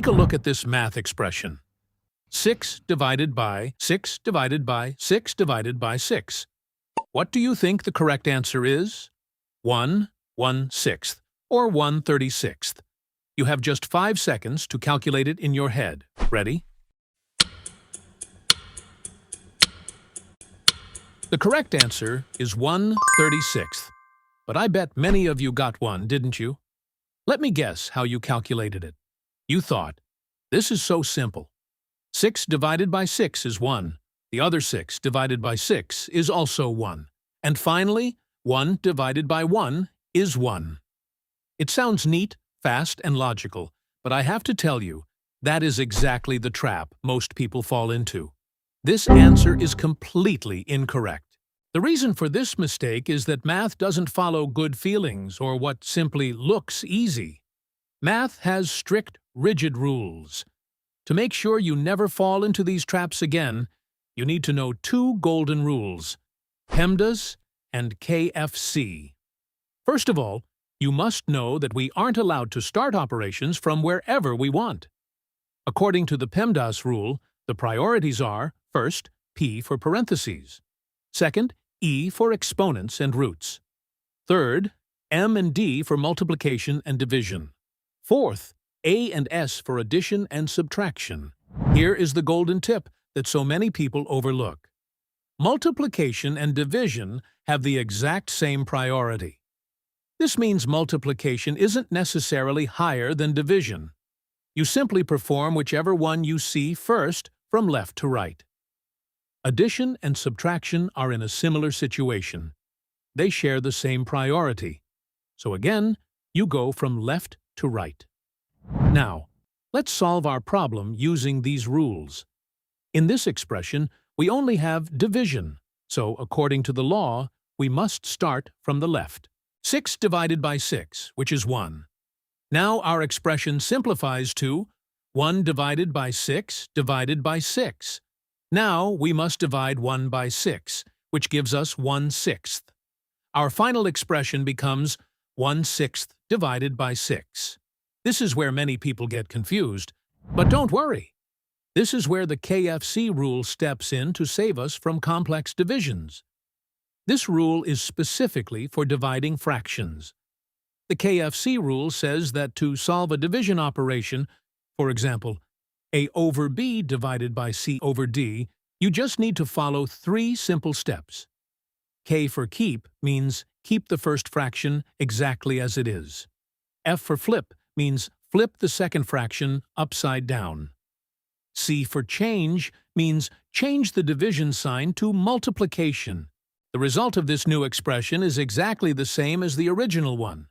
Take a look at this math expression. 6 divided by 6 divided by 6 divided by 6. What do you think the correct answer is? 1/1/6 or 1/36. You have just 5 seconds to calculate it in your head. Ready? The correct answer is 1/36. But I bet many of you got one, didn't you? Let me guess how you calculated it. You thought, this is so simple. 6 divided by 6 is 1. The other 6 divided by 6 is also 1. And finally, 1 divided by 1 is 1. It sounds neat, fast, and logical, but I have to tell you, that is exactly the trap most people fall into. This answer is completely incorrect. The reason for this mistake is that math doesn't follow good feelings or what simply looks easy. Math has strict, rigid rules. To make sure you never fall into these traps again, you need to know 2 golden rules: PEMDAS and KFC. First of all, you must know that we aren't allowed to start operations from wherever we want. According to the PEMDAS rule, the priorities are, first, P for parentheses. Second, E for exponents and roots. Third, M and D for multiplication and division. Fourth, A and S for addition and subtraction. Here is the golden tip that so many people overlook. Multiplication and division have the exact same priority. This means multiplication isn't necessarily higher than division. You simply perform whichever one you see first from left to right. Addition and subtraction are in a similar situation. They share the same priority. So again, you go from left to right. Now, let's solve our problem using these rules. In this expression, we only have division, so according to the law, we must start from the left. 6 divided by 6, which is 1. Now our expression simplifies to 1 divided by 6 divided by 6. Now we must divide 1 by 6, which gives us 1/6. Our final expression becomes 1/6 divided by 6. This is where many people get confused, but don't worry. This is where the KFC rule steps in to save us from complex divisions. This rule is specifically for dividing fractions. The KFC rule says that to solve a division operation, for example, A over B divided by C over D, you just need to follow 3 simple steps. K for keep means keep the first fraction exactly as it is. F for flip means flip the second fraction upside down. C for change means change the division sign to multiplication. The result of this new expression is exactly the same as the original one.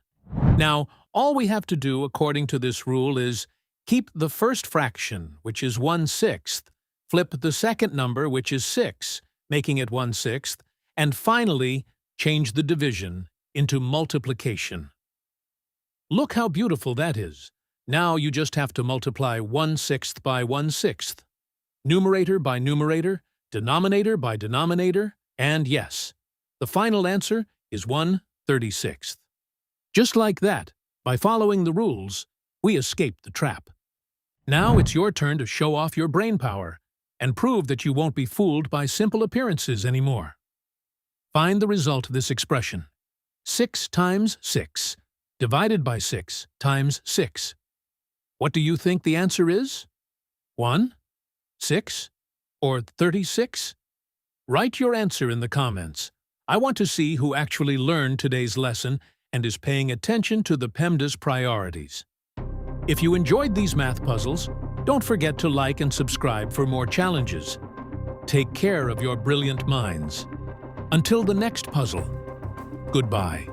Now, all we have to do according to this rule is keep the first fraction, which is 1/6, flip the second number, which is 6, making it 1/6, and finally, change the division into multiplication. Look how beautiful that is. Now you just have to multiply 1/6 by 1/6, numerator by numerator, denominator by denominator, and yes, the final answer is 1/36. Just like that, by following the rules, we escaped the trap. Now it's your turn to show off your brain power and prove that you won't be fooled by simple appearances anymore. Find the result of this expression. 6 times 6 divided by 6 times 6. What do you think the answer is? 1, 6, or 36? Write your answer in the comments. I want to see who actually learned today's lesson and is paying attention to the PEMDAS priorities. If you enjoyed these math puzzles, don't forget to like and subscribe for more challenges. Take care of your brilliant minds. Until the next puzzle, goodbye.